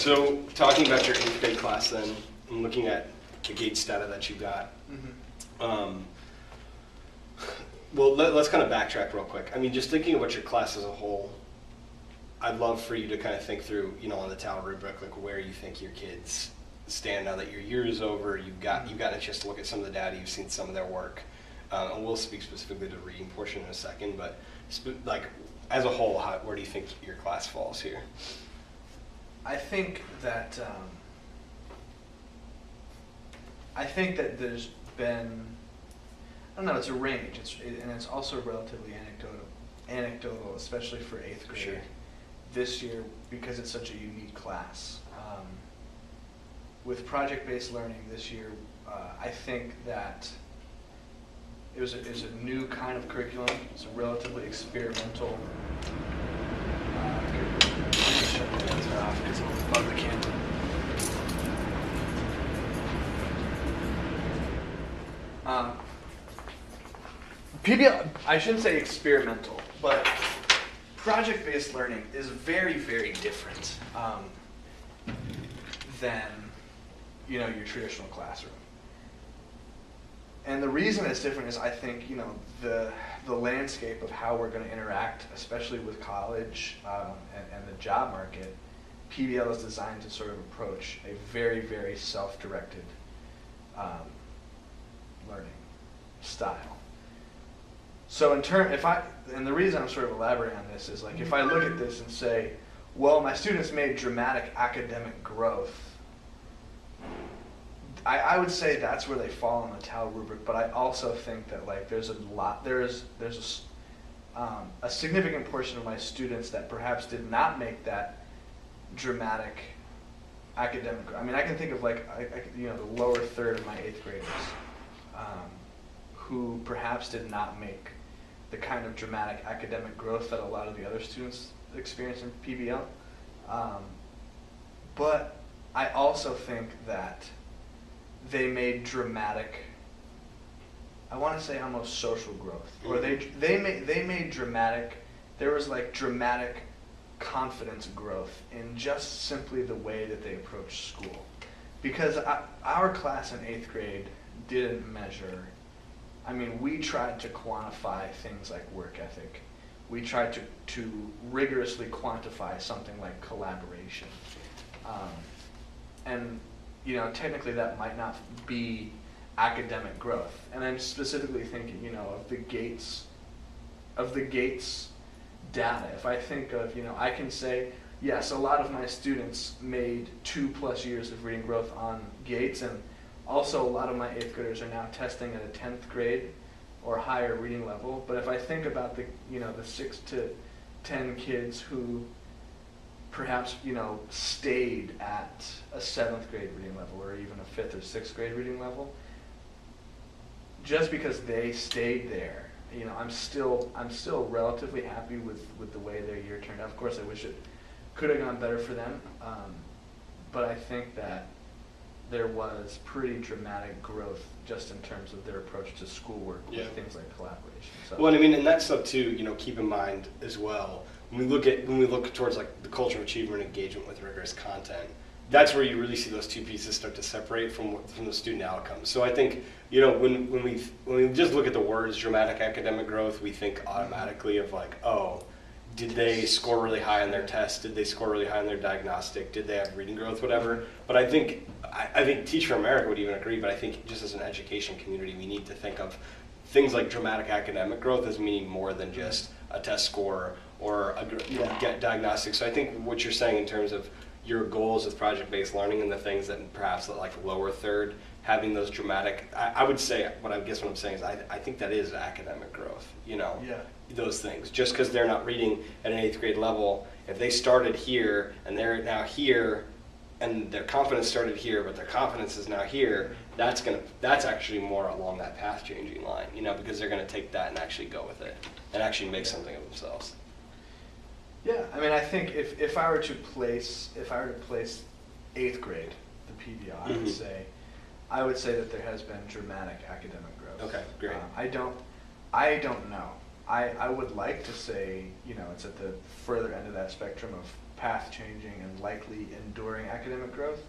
So talking about your 8th grade class then, and looking at the GATES data that you got, well, let's kind of backtrack real quick. I mean, just thinking about your class as a whole, I'd love for you to kind of think through, on the TAL rubric, like where you think your kids stand now that your year is over. You've gotten a chance to look at some of the data, you've seen some of their work, and we'll speak specifically to the reading portion in a second. But like as a whole, where do you think your class falls here? I think that there's been, I don't know, it's a range. And it's also relatively anecdotal, especially for 8th grade. Sure. This year, because it's such a unique class. With project-based learning this year, I think that it was a new kind of curriculum. It's a relatively experimental curriculum. Shut the lights off because it'll bug the camera. PBL, I shouldn't say experimental, but project-based learning is very, very different than your traditional classroom. And the reason it's different is I think the landscape of how we're going to interact, especially with college and the job market, PBL is designed to sort of approach a very, very self-directed learning style. So and the reason I'm sort of elaborating on this is like if I look at this and say, well, my students made dramatic academic growth, I would say that's where they fall on the TAL rubric, but I also think that like there's a significant portion of my students that perhaps did not make that dramatic academic growth. I mean, I can think of like the lower third of my 8th graders who perhaps did not make the kind of dramatic academic growth that a lot of the other students experience in PBL. But I also think that they made dramatic, I want to say almost social growth, or they made dramatic, there was like dramatic confidence growth in just simply the way that they approached school. Because our class in 8th grade didn't measure, I mean, we tried to quantify things like work ethic. We tried to rigorously quantify something like collaboration. And technically that might not be academic growth. And I'm specifically thinking, of the GATES data. If I think of, I can say, yes, a lot of my students made 2+ years of reading growth on GATES, and also a lot of my 8th graders are now testing at a 10th grade or higher reading level. But if I think about the 6 to 10 kids who perhaps stayed at a 7th grade reading level or even a 5th or 6th grade reading level, just because they stayed there, I'm still relatively happy with the way their year turned out. Of course, I wish it could have gone better for them, but I think that there was pretty dramatic growth just in terms of their approach to schoolwork with things like collaboration. So. Well, I mean, and that stuff too, keep in mind as well. When we look towards like the culture of achievement and engagement with rigorous content, that's where you really see those two pieces start to separate from the student outcomes. So I think when we just look at the words dramatic academic growth, we think automatically of like, oh, did they score really high on their test? Did they score really high on their diagnostic? Did they have reading growth? Whatever. But I think Teach for America would even agree. But I think just as an education community, we need to think of things like dramatic academic growth as meaning more than just a test score or get diagnostics. So I think what you're saying in terms of your goals with project-based learning and the things that perhaps that like lower third, having those dramatic, I would say, what I'm saying is I think that is academic growth, those things. Just because they're not reading at an 8th grade level, if they started here and they're now here and their confidence started here, but their confidence is now here, that's actually more along that path changing line, because they're going to take that and actually go with it and actually make something of themselves. Yeah, I mean, I think if I were to place 8th grade, the PBL, I would say that there has been dramatic academic growth. Okay, great. I don't know. I would like to say, it's at the further end of that spectrum of path-changing and likely enduring academic growth.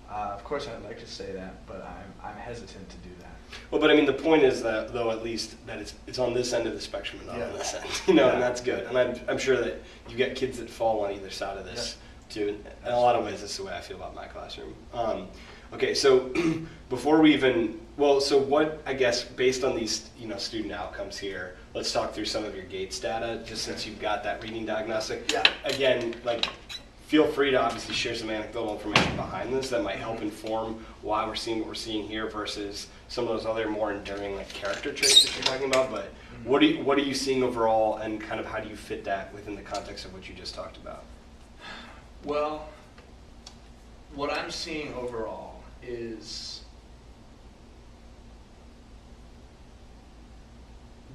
Of course, I'd like to say that, but I'm hesitant to do that. Well, but I mean, the point is that, though, at least that it's on this end of the spectrum and not on this end, you know, and that's good. And I'm sure that you get kids that fall on either side of this too. In a lot of ways, that's the way I feel about my classroom. Okay, so before we even, so what, I guess, based on these, student outcomes here, let's talk through some of your GATES data, just since you've got that reading diagnostic. Yeah. Again, feel free to obviously share some anecdotal information behind this that might help inform why we're seeing what we're seeing here versus some of those other more enduring character traits that you're talking about. But what are you seeing overall, and kind of how do you fit that within the context of what you just talked about? Well, what I'm seeing overall is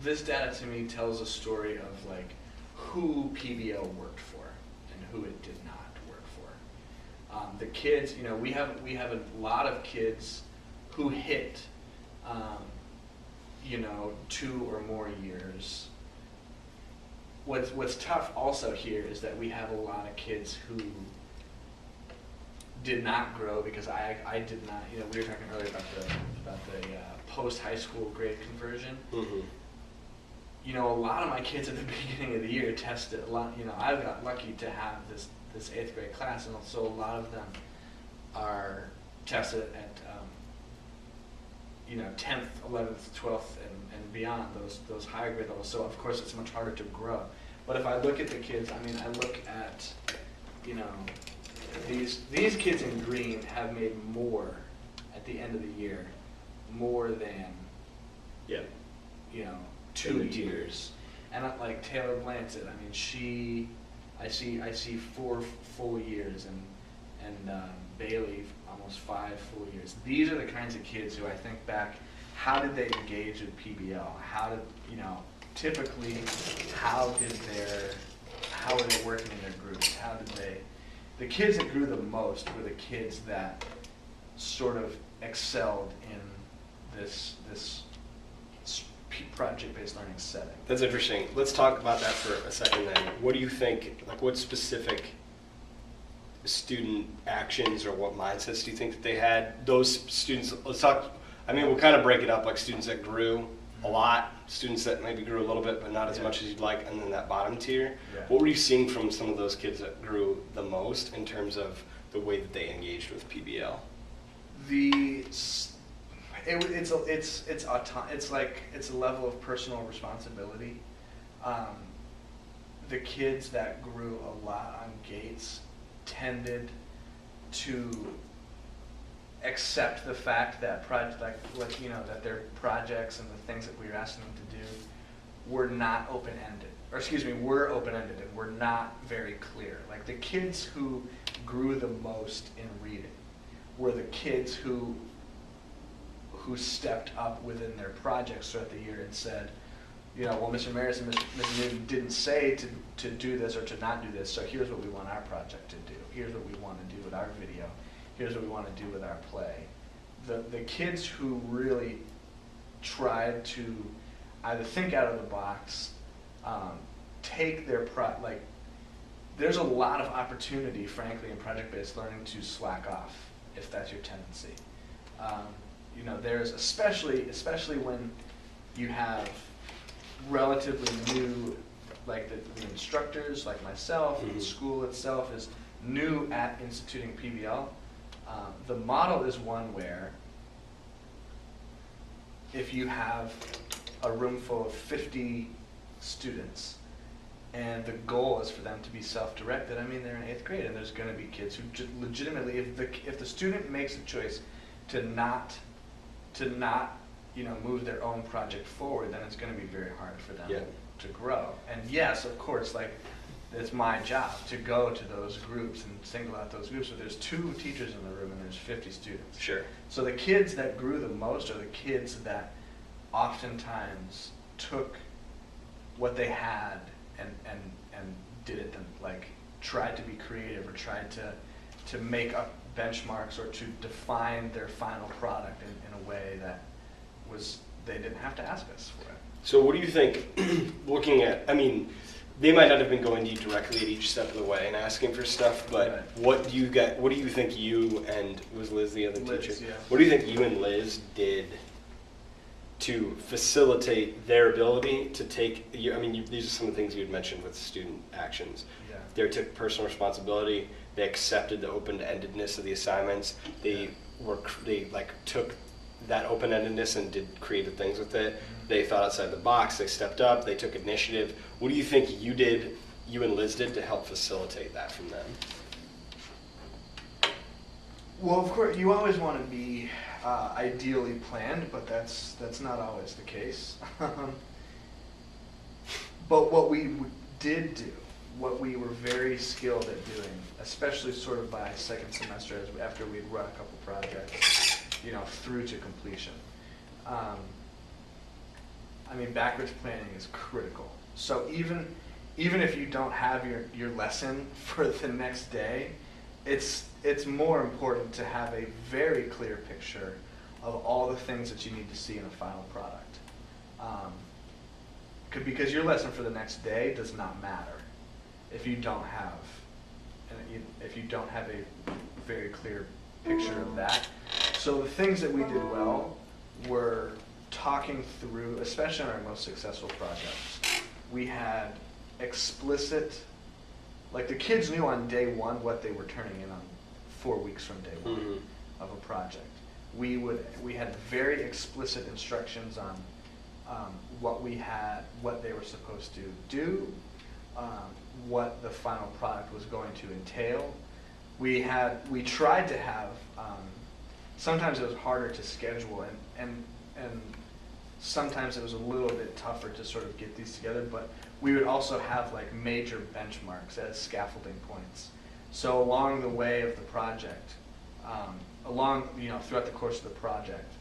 this data to me tells a story of who PBL worked for and who it did not work for. The kids, we have a lot of kids who hit 2 or more years. What's tough also here is that we have a lot of kids who did not grow because I did not. We were talking earlier about the post high school grade conversion. Mm-hmm. A lot of my kids at the beginning of the year tested a lot. I got lucky to have this 8th grade class, and so a lot of them are tested at 10th, 11th, 12th, and beyond those higher grade levels. So of course it's much harder to grow. But if I look at the kids, I look at these kids in green have made more at the end of the year, more than 2 years. And like Taylor Blanchett, I see 4 full years, and Bailey almost 5 full years. These are the kinds of kids who I think back, how did they engage with PBL? How did, typically, how were they working in their groups? The kids that grew the most were the kids that sort of excelled in this project-based learning setting. That's interesting. Let's talk about that for a second then. What do you think, what specific student actions or what mindsets do you think that they had? Those students, let's talk, we'll kind of break it up, students that grew a lot, students that maybe grew a little bit but not as much as you'd like, and then that bottom tier. Yeah. What What were you seeing from some of those kids that grew the most in terms of the way that they engaged with PBL? It's a level of personal responsibility. The kids that grew a lot on GATES tended to accept the fact that that their projects and the things that we were asking them to do were not open-ended, were open-ended and were not very clear. The kids who grew the most in reading were the kids who stepped up within their projects throughout the year and said, well, Mr. Maris and Mr. Newton didn't say to do this or to not do this, so here's what we want our project to do. Here's what we want to do with our video. Here's what we want to do with our play. The kids who really tried to either think out of the box, take their there's a lot of opportunity, frankly, in project-based learning to slack off, if that's your tendency. There's especially when you have relatively new, the instructors, like myself, and the school itself is new at instituting PBL. The model is one where if you have a room full of 50 students and the goal is for them to be self-directed, they're in 8th grade and there's going to be kids who legitimately, if the student makes a choice to not move their own project forward, then it's going to be very hard for them to grow. And yes, of course, it's my job to go to those groups and single out those groups, but there's 2 teachers in the room and there's 50 students. Sure. So the kids that grew the most are the kids that oftentimes took what they had and did it, tried to be creative or tried to make up benchmarks or to define their final product in a way that they didn't have to ask us for it. So what do you think, looking at, they might not have been going to you directly at each step of the way and asking for stuff, but Right. what do you think you and, was Liz the other Liz, teacher? yeah. What do you think you and Liz did to facilitate their ability to take, these are some of the things you had mentioned with student actions. Yeah. They took personal responsibility, they accepted the open-endedness of the assignments, they took that open-endedness and did creative things with it. They thought outside the box, they stepped up, they took initiative. What do you think you and Liz did to help facilitate that from them? Well, of course, you always want to be ideally planned, but that's not always the case. But what we did do, what we were very skilled at doing, especially sort of by second semester, after we'd run a couple projects, through to completion. Backwards planning is critical. So even if you don't have your lesson for the next day, it's more important to have a very clear picture of all the things that you need to see in a final product. Because your lesson for the next day does not matter if you don't have a very clear picture of that. So the things that we did well were talking through, especially on our most successful projects, we had explicit, like the kids knew on day one what they were turning in on 4 weeks from day one Mm-hmm. of a project. We had very explicit instructions on what they were supposed to do, what the final product was going to entail. We tried to have, sometimes it was harder to schedule and sometimes it was a little bit tougher to sort of get these together, but we would also have like major benchmarks as scaffolding points. So along the way of the project, throughout the course of the project,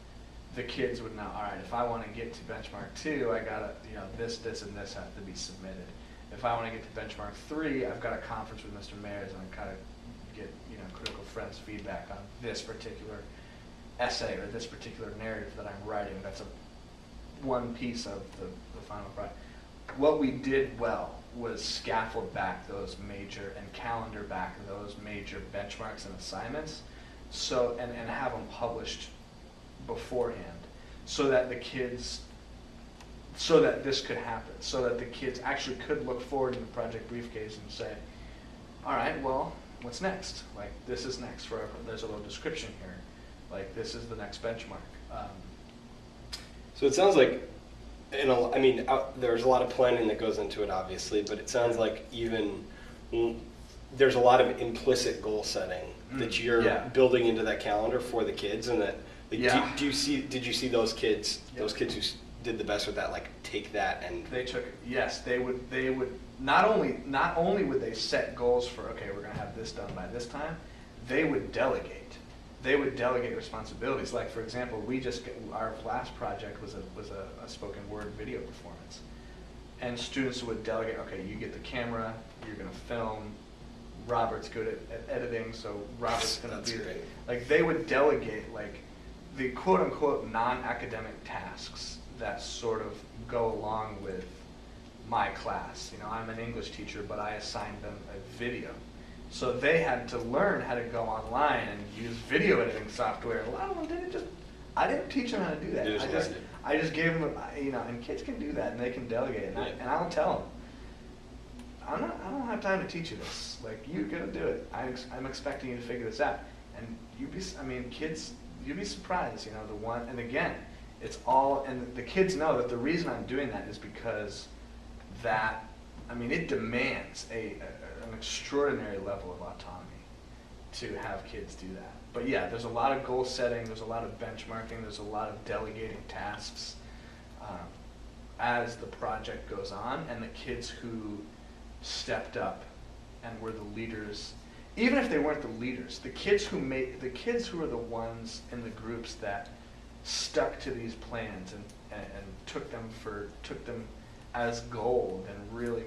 the kids would know, all right, if I want to get to benchmark 2, I gotta, this, and this have to be submitted. If I want to get to benchmark 3, I've got a conference with Mr. Mayers and I kind of get, critical friends feedback on this particular essay or this particular narrative that I'm writing. That's one piece of the final product. What we did well was scaffold back those major and calendar back those major benchmarks and assignments, so and have them published beforehand, so that this could happen, so that the kids actually could look forward in the project briefcase and say, all right, well, what's next? Like, this is next there's a little description here. Like, this is the next benchmark. So it sounds like, there's a lot of planning that goes into it, obviously, but it sounds like there's a lot of implicit goal setting that you're building into that calendar for the kids, and that did you see those kids, those kids who did the best with that, like take that and they took it? Yes, they would not only would they set goals for, okay, we're going to have this done by this time, they would delegate. They would delegate responsibilities. Like, for example, our last project was a spoken word video performance, and students would delegate. Okay, you get the camera. You're going to film. Robert's good at editing, so Robert's going to do it. Like, they would delegate like the quote unquote non-academic tasks that sort of go along with my class. I'm an English teacher, but I assigned them a video. So they had to learn how to go online and use video editing software. A lot of them didn't I didn't teach them how to do that. I just gave them, and kids can do that and they can delegate. And I'll tell them, I don't have time to teach you this. Like, you're gonna do it. I'm expecting you to figure this out. And kids, you'd be surprised, and again, it's all, and the kids know that the reason I'm doing that is because it demands an extraordinary level of autonomy to have kids do that. But yeah, there's a lot of goal setting, there's a lot of benchmarking, there's a lot of delegating tasks as the project goes on, and the kids who stepped up and were the leaders, even if they weren't the leaders, the kids who were the ones in the groups that stuck to these plans and took them as gold and really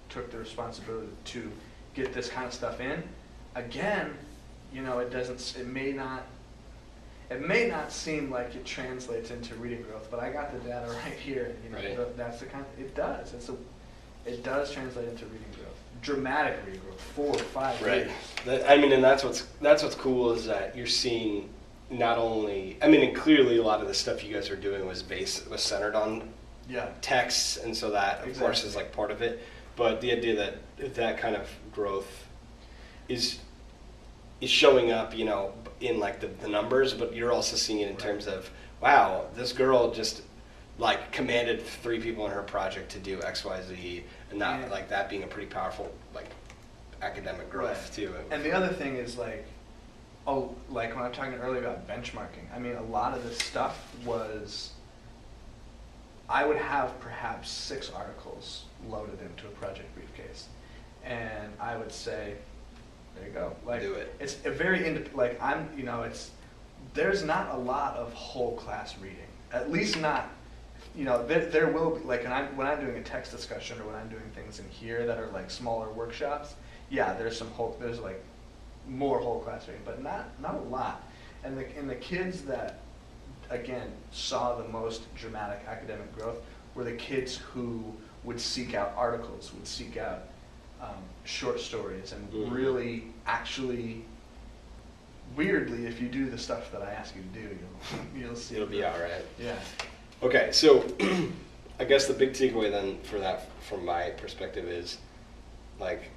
took the responsibility to get this kind of stuff in. Again, it may not seem like it translates into reading growth, but I got the data right here. Right. That's it does. it does translate into reading growth. Dramatic reading growth, 4 or 5 Right. years. I mean, and that's what's cool is that you're seeing not only, I mean, and clearly a lot of the stuff you guys are doing was centered on Yeah. texts, and so that of course Exactly. is like part of it. But the idea that kind of growth is showing up, you know, in like the numbers, but you're also seeing it in terms of, wow, this girl just like commanded 3 people in her project to do X, Y, Z, and that Yeah. like that being a pretty powerful like academic growth Right. too. And the other thing is like, oh, like when I was talking earlier about benchmarking, I mean, a lot of this stuff was, I would have perhaps 6 articles loaded into a project briefcase, and I would say, there you go. Like, Do it. It's a very, like, there's not a lot of whole class reading, at least not, you know, there will be, like, when I'm doing a text discussion or when I'm doing things in here that are like smaller workshops, yeah, there's like more whole class reading, but not a lot. And the kids that, again, saw the most dramatic academic growth were the kids who would seek out articles, would seek out short stories, and Mhm. really actually, weirdly, if you do the stuff that I ask you to do, you'll see. It'll be growth. all right. Yeah. Okay, so I guess the big takeaway then for that, from my perspective, is like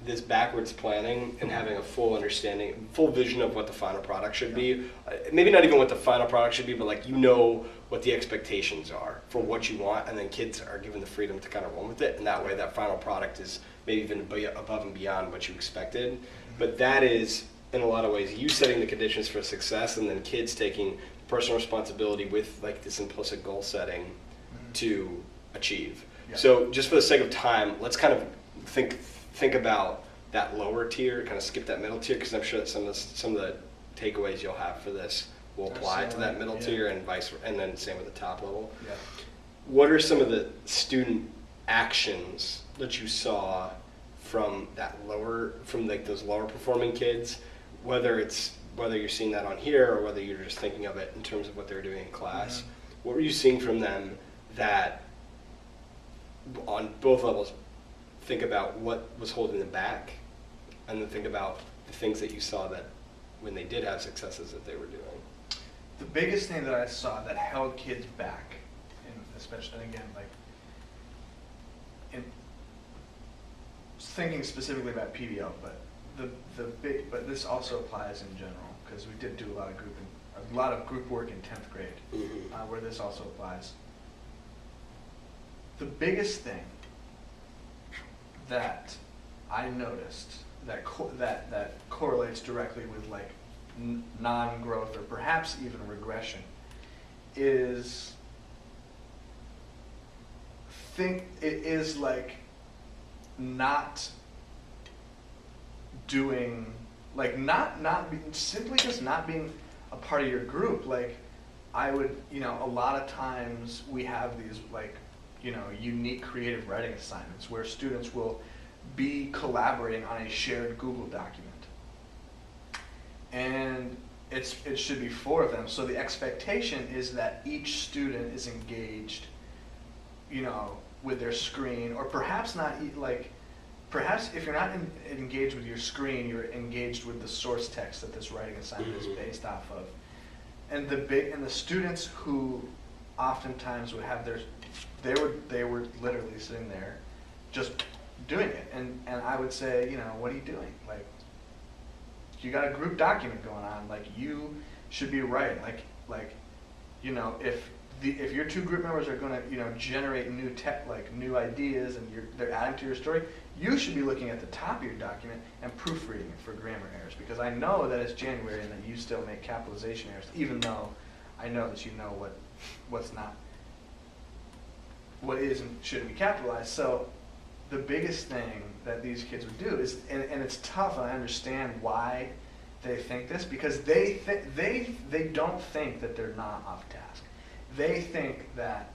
this backwards planning and having a full understanding, full vision of what the final product should be. Maybe not even what the final product should be, but like, you know what the expectations are for what you want, and then kids are given the freedom to kind of run with it, and that way that final product is maybe even above and beyond what you expected. But that is, in a lot of ways, you setting the conditions for success, and then kids taking personal responsibility with like this implicit goal setting to achieve. Yeah. So just for the sake of time, let's kind of think about that lower tier, kind of skip that middle tier, because I'm sure that some of the takeaways you'll have for this will apply to that middle tier, and and then same with the top level. Yeah. What are some of the student actions that you saw from like those lower performing kids, whether you're seeing that on here or whether you're just thinking of it in terms of what they're doing in class? Mm-hmm. What were you seeing from them that on both levels think about what was holding them back, and then think about the things that you saw that when they did have successes that they were doing? The biggest thing that I saw that held kids back, and especially, and again, like, in thinking specifically about PBL, but but this also applies in general, because we did do a lot of group work in 10th grade, Mm-hmm. where this also applies. The biggest thing that I noticed that correlates directly with like non-growth or perhaps even regression is like not doing, like simply just not being a part of your group. Like, I would, you know, a lot of times we have these like, you know, unique creative writing assignments where students will be collaborating on a shared Google document. And it should be 4 of them. So the expectation is that each student is engaged, you know, with their screen, or perhaps not, like, perhaps if you're not engaged with your screen, you're engaged with the source text that this writing assignment is based off of. And the students who oftentimes would have they were literally sitting there just doing it, and I would say, you know, what are you doing? Like, you got a group document going on, like, you should be writing, like, you know, if your 2 group members are going to, you know, generate new ideas, and they're adding to your story, you should be looking at the top of your document and proofreading it for grammar errors, because I know that it's January and that you still make capitalization errors, even though I know that you know what is and shouldn't be capitalized. So the biggest thing that these kids would do is, and it's tough, and I understand why they think this, because they don't think that they're not off task. They think that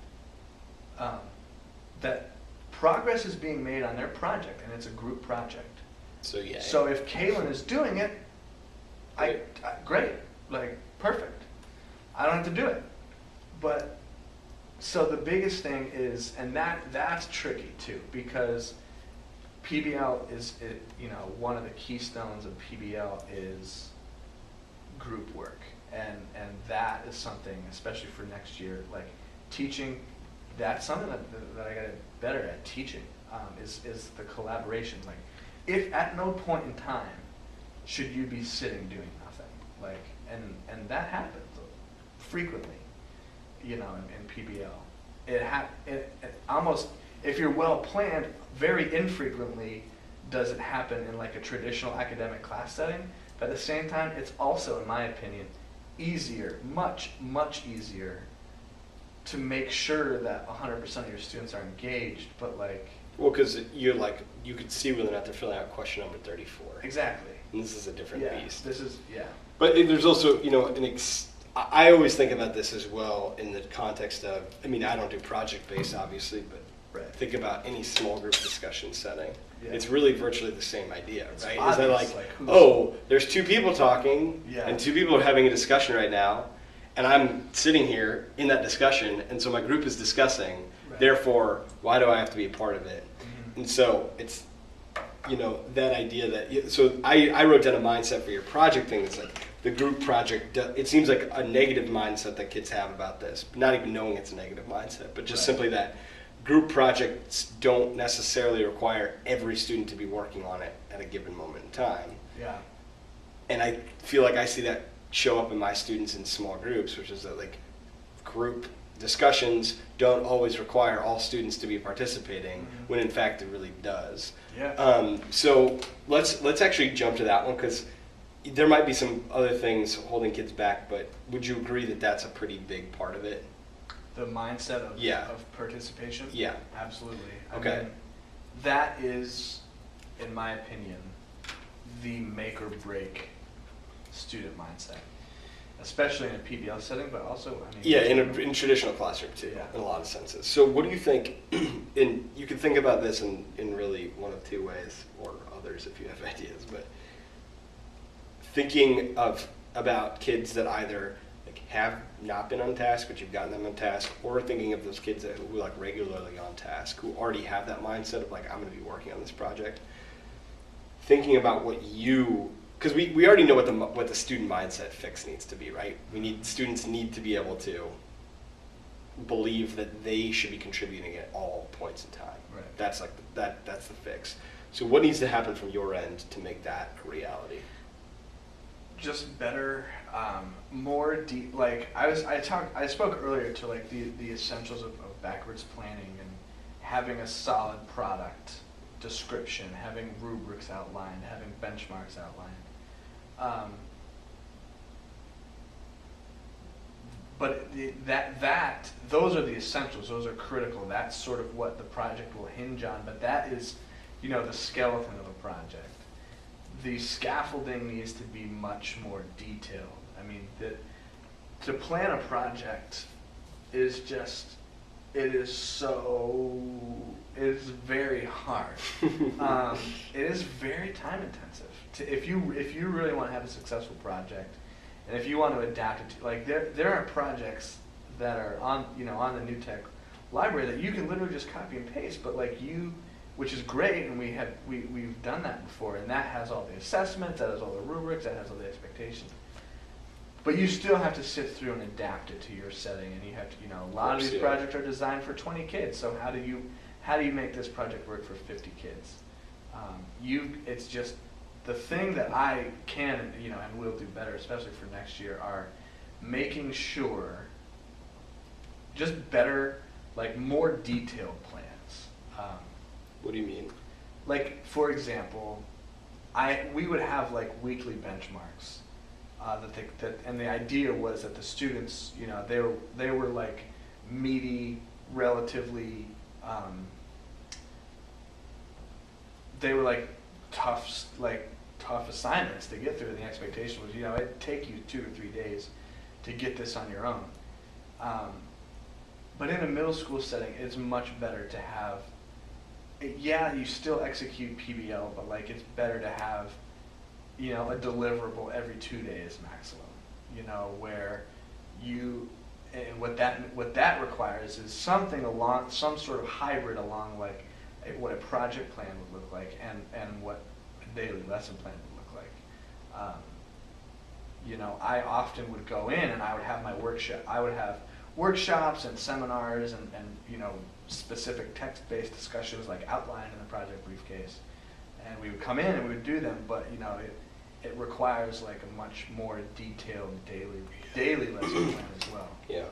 that progress is being made on their project, and it's a group project. So yeah. So if Kaylin is doing it, great, like, perfect. I don't have to do it. But So the biggest thing is, and that's tricky too, because PBL is, one of the keystones of PBL is group work, and that is something, especially for next year, like teaching. That's something that I got better at teaching, is the collaboration. Like, if at no point in time should you be sitting doing nothing, like, and that happens frequently, in PBL. It almost, if you're well planned, very infrequently does it happen in like a traditional academic class setting. But at the same time, it's also, in my opinion, easier, much, much easier to make sure that 100% of your students are engaged, but like... Well, because you could see whether or not they're filling out question number 34. Exactly. And this is a different beast. But there's also, I always think about this as well in the context of, I don't do project-based, obviously, but Right. think about any small group discussion setting. Yeah. It's really virtually the same idea, It's right? obvious, Is that who's- there's two people talking, Yeah. and two people are having a discussion right now, and I'm sitting here in that discussion, and so my group is discussing, Right. therefore, why do I have to be a part of it? Mhm. And so it's, that idea that, so I wrote down a mindset for your project thing that's like, the group project, it seems like a negative mindset that kids have about this, not even knowing it's a negative mindset, but just Right. simply that group projects don't necessarily require every student to be working on it at a given moment in time. Yeah. And I feel like I see that show up in my students in small groups, which is that like group discussions don't always require all students to be participating, Mhm. when in fact it really does. Yeah. So let's actually jump to that one, because there might be some other things holding kids back, but would you agree that that's a pretty big part of it? The mindset of, Yeah. of participation? Yeah. Absolutely. Okay. I mean, that is, in my opinion, the make or break student mindset, especially in a PBL setting, but also, Yeah, in traditional classroom too, Yeah. in a lot of senses. So what do you think, and you can think about this in really one of two ways, or others if you have ideas, but thinking about kids that either have not been on task, but you've gotten them on task, or thinking of those kids that who like regularly on task, who already have that mindset of like, I'm going to be working on this project. Thinking about what because we already know what the student mindset fix needs to be, right? Students need to be able to believe that they should be contributing at all points in time. Right. That's like that's the fix. So what needs to happen from your end to make that a reality? Just better, more deep. Like I spoke earlier to like the essentials of backwards planning and having a solid product description, having rubrics outlined, having benchmarks outlined. But those are the essentials. Those are critical. That's sort of what the project will hinge on. But that is, the skeleton of a project. The scaffolding needs to be much more detailed. I mean, to plan a project is it is very hard. It is very time intensive. If you really want to have a successful project, and if you want to adapt it to, like there are projects that are on the New Tech library that you can literally just copy and paste, but which is great, and we've done that before, and that has all the assessments, that has all the rubrics, that has all the expectations. But you still have to sit through and adapt it to your setting, and you have to, a lot of these projects are designed for 20 kids. So how do you make this project work for 50 kids? It's just the thing that I can, and will do better, especially for next year, are making sure just better, like more detailed plans. What do you mean? Like, for example, we would have like weekly benchmarks. And the idea was that the students, they were like meaty, relatively, they were like tough assignments to get through. And the expectation was, it'd take you 2 or 3 days to get this on your own. But in a middle school setting, it's much better to have. Yeah, you still execute PBL, but like it's better to have, a deliverable every 2 days maximum. Where and what that requires is something along, some sort of hybrid along like what a project plan would look like and what a daily lesson plan would look like. You know, I often would go in and I would have my workshop. I would have workshops and seminars and you know, specific text-based discussions like outlined in the project briefcase. And we would come in and we would do them, but you know, it requires like a much more detailed daily lesson plan as well. Yeah.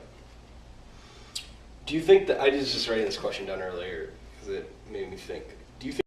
Do you think that, I was just writing this question down earlier because it made me think, do you think